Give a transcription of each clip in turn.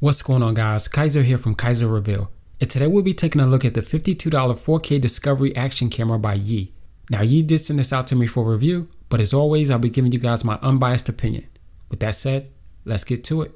What's going on, guys? Kaiser here from keyserreveal, and today we'll be taking a look at the $52 4K Discovery Action Camera by Yi. Now, Yi did send this out to me for review, but as always, I'll be giving you guys my unbiased opinion. With that said, let's get to it.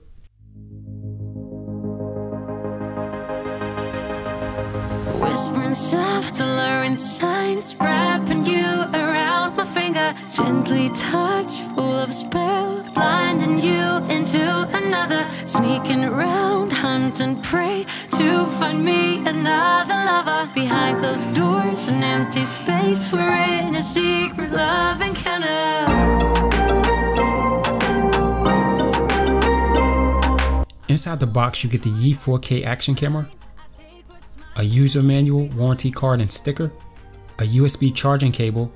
Whispering soft, alluring signs, wrapping you around my finger, gently touch, full of spell, blinding you into another, sneaking around, hunt and prey, to find me another lover. Behind closed doors, an empty space, we're in a secret love encounter. Inside the box, you get the Yi 4K action camera, a user manual, warranty card and sticker, a USB charging cable,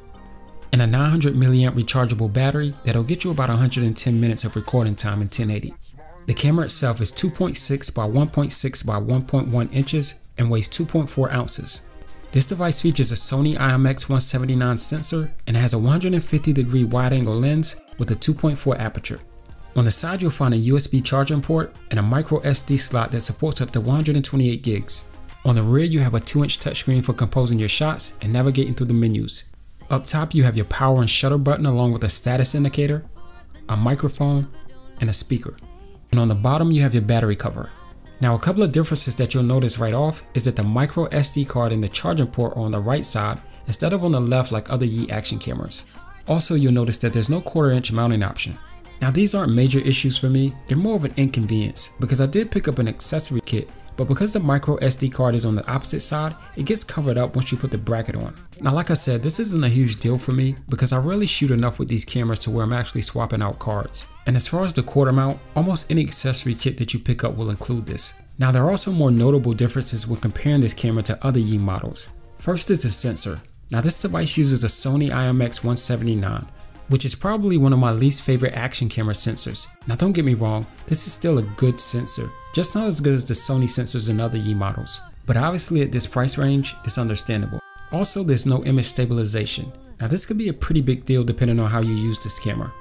and a 900 milliamp rechargeable battery that'll get you about 110 minutes of recording time in 1080. The camera itself is 2.6 by 1.6 by 1.1 inches and weighs 2.4 ounces. This device features a Sony IMX179 sensor and has a 150-degree wide-angle lens with a 2.4 aperture. On the side, you'll find a USB charging port and a micro SD slot that supports up to 128 gigs. On the rear, you have a 2-inch touchscreen for composing your shots and navigating through the menus. Up top, you have your power and shutter button along with a status indicator, a microphone, and a speaker. And on the bottom, you have your battery cover. Now, a couple of differences that you'll notice right off is that the micro SD card and the charging port are on the right side instead of on the left like other Yi action cameras. Also, you'll notice that there's no 1/4-inch mounting option. Now, these aren't major issues for me, they're more of an inconvenience because I did pick up an accessory kit, but because the micro SD card is on the opposite side, it gets covered up once you put the bracket on. Now, like I said, this isn't a huge deal for me because I rarely shoot enough with these cameras to where I'm actually swapping out cards. And as far as the quarter mount, almost any accessory kit that you pick up will include this. Now, there are also more notable differences when comparing this camera to other Yi models. First is the sensor. Now, this device uses a Sony IMX179, which is probably one of my least favorite action camera sensors. Now, don't get me wrong, this is still a good sensor, just not as good as the Sony sensors in other Yi models. But obviously at this price range, it's understandable. Also, there's no image stabilization. Now, this could be a pretty big deal depending on how you use this camera.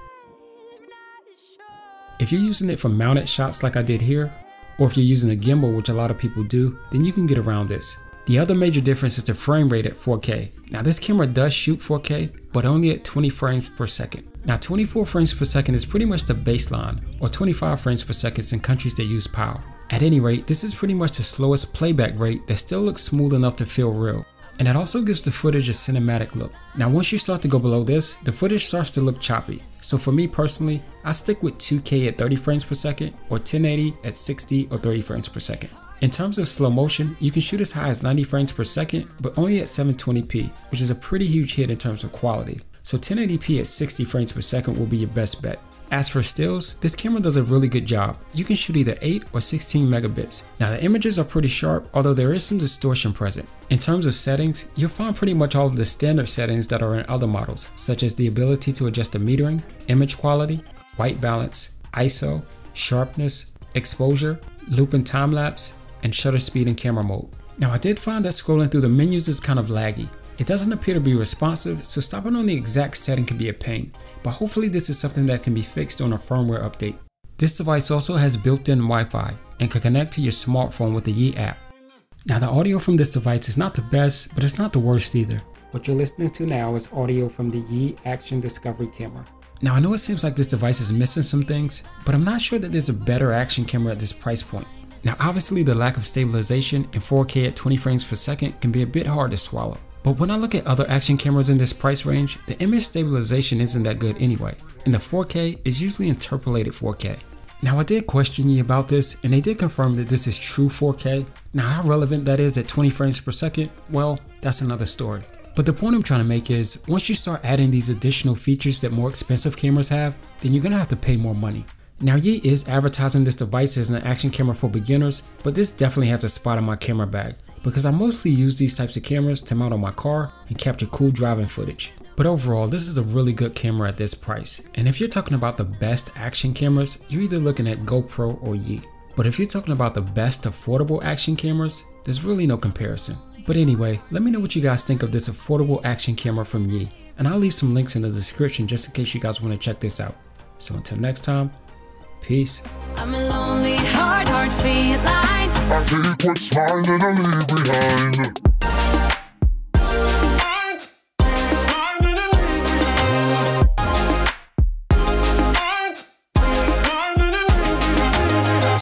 If you're using it for mounted shots like I did here, or if you're using a gimbal, which a lot of people do, then you can get around this. The other major difference is the frame rate at 4K. Now, this camera does shoot 4K, but only at 20 frames per second. Now, 24 frames per second is pretty much the baseline, or 25 frames per second in countries that use PAL. At any rate, this is pretty much the slowest playback rate that still looks smooth enough to feel real. And it also gives the footage a cinematic look. Now, once you start to go below this, the footage starts to look choppy. So for me personally, I stick with 2K at 30 frames per second, or 1080 at 60 or 30 frames per second. In terms of slow motion, you can shoot as high as 90 frames per second, but only at 720p, which is a pretty huge hit in terms of quality. So 1080p at 60 frames per second will be your best bet. As for stills, this camera does a really good job. You can shoot either 8 or 16 megabits. Now, the images are pretty sharp, although there is some distortion present. In terms of settings, you'll find pretty much all of the standard settings that are in other models, such as the ability to adjust the metering, image quality, white balance, ISO, sharpness, exposure, loop and time lapse, and shutter speed and camera mode. Now, I did find that scrolling through the menus is kind of laggy. It doesn't appear to be responsive, so stopping on the exact setting can be a pain, but hopefully this is something that can be fixed on a firmware update. This device also has built-in Wi-Fi and can connect to your smartphone with the Yi app. Now, the audio from this device is not the best, but it's not the worst either. What you're listening to now is audio from the Yi Action Discovery camera. Now, I know it seems like this device is missing some things, but I'm not sure that there's a better action camera at this price point. Now, obviously the lack of stabilization in 4K at 20 frames per second can be a bit hard to swallow. But when I look at other action cameras in this price range, the image stabilization isn't that good anyway, and the 4K is usually interpolated 4K. Now, I did question Yi about this, and they did confirm that this is true 4K. Now, how relevant that is at 20 frames per second, well, that's another story. But the point I'm trying to make is, once you start adding these additional features that more expensive cameras have, then you're gonna have to pay more money. Now, Yi is advertising this device as an action camera for beginners, but this definitely has a spot in my camera bag because I mostly use these types of cameras to mount on my car and capture cool driving footage. But overall, this is a really good camera at this price. And if you're talking about the best action cameras, you're either looking at GoPro or Yi. But if you're talking about the best affordable action cameras, there's really no comparison. But anyway, let me know what you guys think of this affordable action camera from Yi, and I'll leave some links in the description just in case you guys want to check this out. So until next time, Peace. I'm a lonely, hard feline. I take what's mine and I leave behind.